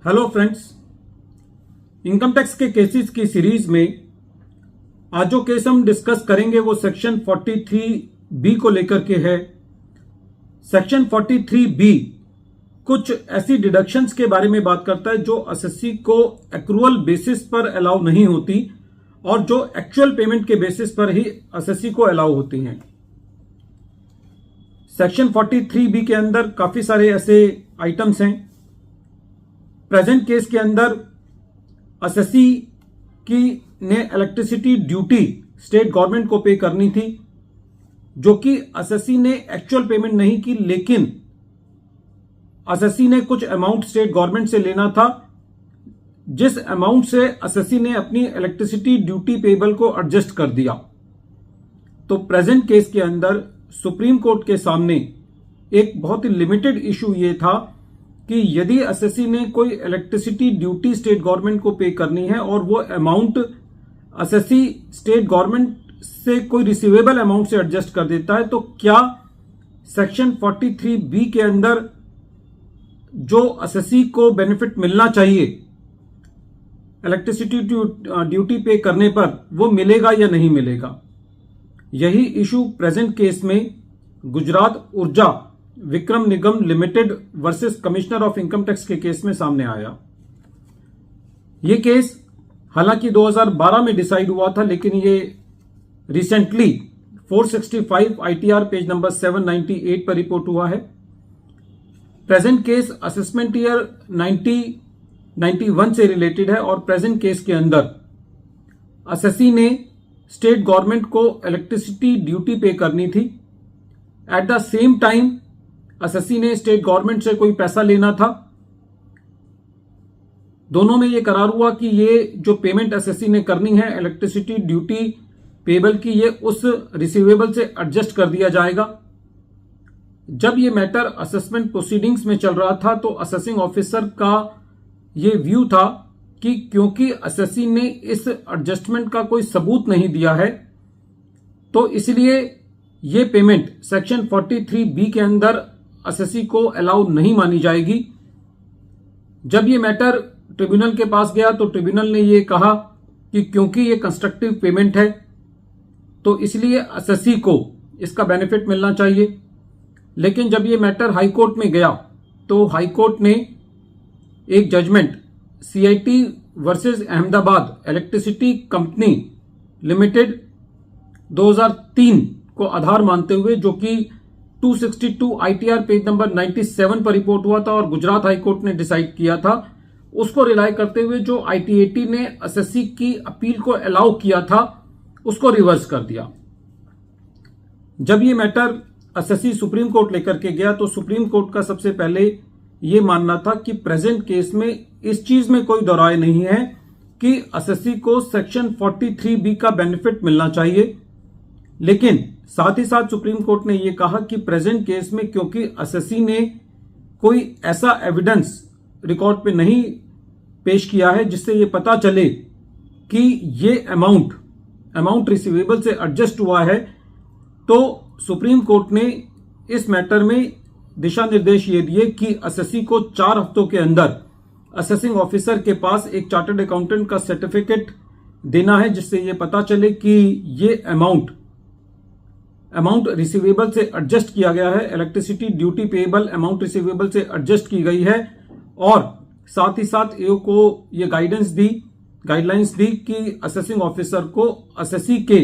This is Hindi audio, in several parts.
हेलो फ्रेंड्स, इनकम टैक्स के केसेस की सीरीज में आज जो केस हम डिस्कस करेंगे वो सेक्शन 43B को लेकर के है। सेक्शन 43B कुछ ऐसी डिडक्शंस के बारे में बात करता है जो एसएससी को एक्रूअल बेसिस पर अलाउ नहीं होती और जो एक्चुअल पेमेंट के बेसिस पर ही एसएससी को अलाउ होती हैं। सेक्शन 43B के अंदर काफी सारे ऐसे आइटम्स हैं। प्रेजेंट केस के अंदर एसएससी की ने इलेक्ट्रिसिटी ड्यूटी स्टेट गवर्नमेंट को पे करनी थी, जो कि एसएससी ने एक्चुअल पेमेंट नहीं की, लेकिन एसएससी ने कुछ अमाउंट स्टेट गवर्नमेंट से लेना था, जिस अमाउंट से एसएससी ने अपनी इलेक्ट्रिसिटी ड्यूटी पेबल को एडजस्ट कर दिया। तो प्रेजेंट केस के अंदर सुप्रीम कोर्ट के सामने एक बहुत ही लिमिटेड इशू ये था कि यदि एसएससी ने कोई इलेक्ट्रिसिटी ड्यूटी स्टेट गवर्नमेंट को पे करनी है और वो अमाउंट एसएससी स्टेट गवर्नमेंट से कोई रिसीवेबल अमाउंट से एडजस्ट कर देता है, तो क्या सेक्शन 43B के अंदर जो एसएससी को बेनिफिट मिलना चाहिए इलेक्ट्रिसिटी ड्यूटी पे करने पर वो मिलेगा या नहीं मिलेगा। यही इशू प्रेजेंट केस में Gujarat Urja Vikram Nigam limited versus commissioner of income tax के केस में सामने आया। यह केस हालांकि 2012 में डिसाइड हुआ था, लेकिन ये रिसेंटली 465 आईटीआर पेज नंबर 798 पर रिपोर्ट हुआ है। प्रेजेंट केस असेसमेंट ईयर 1991 से रिलेटेड है और प्रेजेंट केस के अंदर एसएससी ने स्टेट गवर्नमेंट को इलेक्ट्रिसिटी ड्यूटी पे करनी थी। At the same time SSC ने स्टेट गवर्नमेंट से कोई पैसा लेना था। दोनों में यह करार हुआ कि ये जो पेमेंट एसएससी ने करनी है इलेक्ट्रिसिटी ड्यूटी पेबल की, ये उस रिसीवेबल से एडजस्ट कर दिया जाएगा। जब ये मैटर असेसमेंट प्रोसीडिंग्स में चल रहा था तो असेसिंग ऑफिसर का ये व्यू था कि क्योंकि एसएससी ने इस एडजस्टमेंट का कोई सबूत नहीं दिया है, तो इसलिए ये पेमेंट सेक्शन 43B के अंदर एसएससी को अलाउ नहीं मानी जाएगी। जब ये मैटर ट्रिब्यूनल के पास गया तो ट्रिब्यूनल ने ये कहा कि क्योंकि ये कंस्ट्रक्टिव पेमेंट है तो इसलिए एसएससी को इसका बेनिफिट मिलना चाहिए। लेकिन जब ये मैटर हाई कोर्ट में गया तो हाई कोर्ट ने एक judgment CIT versus Ahmedabad electricity company limited 2003 को आधार मानते हुए, जो कि 262 आईटीआर पेज नंबर 97 पर रिपोर्ट हुआ था और गुजरात हाई कोर्ट ने डिसाइड किया था, उसको रिलाय करते हुए जो आईटीएटी ने एसएससी की अपील को अलाउ किया था उसको रिवर्स कर दिया। जब ये मैटर एसएससी सुप्रीम कोर्ट लेकर के गया तो सुप्रीम कोर्ट का सबसे पहले ये मानना था कि प्रेजेंट केस में इस चीज में कोई दो राय नहीं है कि एसएससी को सेक्शन 43B का बेनिफिट मिलना चाहिए। लेकिन साथ ही साथ सुप्रीम कोर्ट ने यह कहा कि प्रेजेंट केस में क्योंकि एसएससी ने कोई ऐसा एविडेंस रिकॉर्ड पे नहीं पेश किया है जिससे यह पता चले कि ये अमाउंट रिसीवेबल से एडजस्ट हुआ है, तो सुप्रीम कोर्ट ने इस मैटर में दिशा निर्देश ये दिए कि एसएससी को 4 हफ्तों के अंदर असेसिंग ऑफिसर के पास एक चार्टर्ड अकाउंटेंट का सर्टिफिकेट देना है जिससे यह पता चले कि ये अमाउंट रिसीवेबल से एडजस्ट किया गया है, electricity duty payable amount receivable से एडजस्ट की गई है। और साथ ही साथ एओ को ये गाइडलाइंस दी कि असेसिंग ऑफिसर को एसएससी के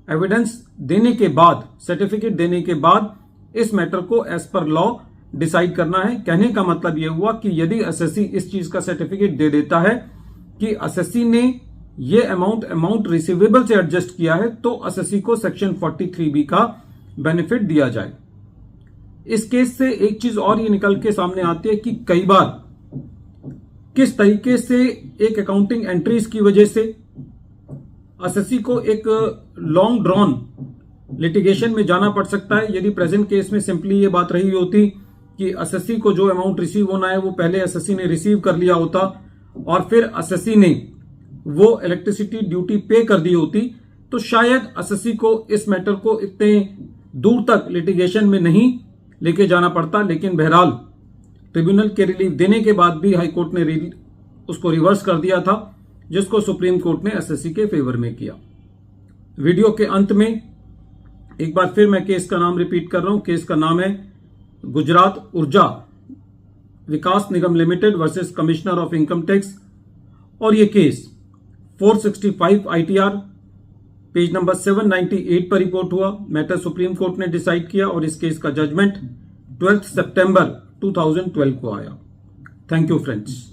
एविडेंस देने के बाद, सर्टिफिकेट देने के बाद इस मैटर को एज पर लॉ डिसाइड करना है। कहने का मतलब यह हुआ कि यदि एसएससी इस चीज का सर्टिफिकेट दे देता है कि एसएससी ने ये अमाउंट रिसीवेबल से एडजस्ट किया है, तो एसएससी को सेक्शन 43B का बेनिफिट दिया जाए। इस केस से एक चीज और ये निकल के सामने आती है कि कई बार किस तरीके से एक अकाउंटिंग एंट्रीज की वजह से एसएससी को एक लॉन्ग ड्रॉन लिटिगेशन में जाना पड़ सकता है। यदि प्रेजेंट केस में सिंपली ये बात रही होती कि एसएससी को जो अमाउंट रिसीव होना है वो पहले एसएससी ने रिसीव कर लिया होता और फिर एसएससी ने वो इलेक्ट्रिसिटी ड्यूटी पे कर दी होती, तो शायद एसएससी को इस मैटर को इतने दूर तक लिटिगेशन में नहीं लेके जाना पड़ता। लेकिन बहरहाल ट्रिब्यूनल के रिलीफ देने के बाद भी हाई कोर्ट ने उसको रिवर्स कर दिया था, जिसको सुप्रीम कोर्ट ने एसएससी के फेवर में किया। वीडियो के अंत में एक बार फिर मैं केस का नाम रिपीट कर रहा हूं। केस का नाम है Gujarat Urja Vikas Nigam limited versus commissioner of income tax, और ये केस 465 ITR पेज नंबर 798 पर रिपोर्ट हुआ। मैटर सुप्रीम कोर्ट ने डिसाइड किया और इस केस का जजमेंट 12 सितंबर 2012 को आया। Thank you friends.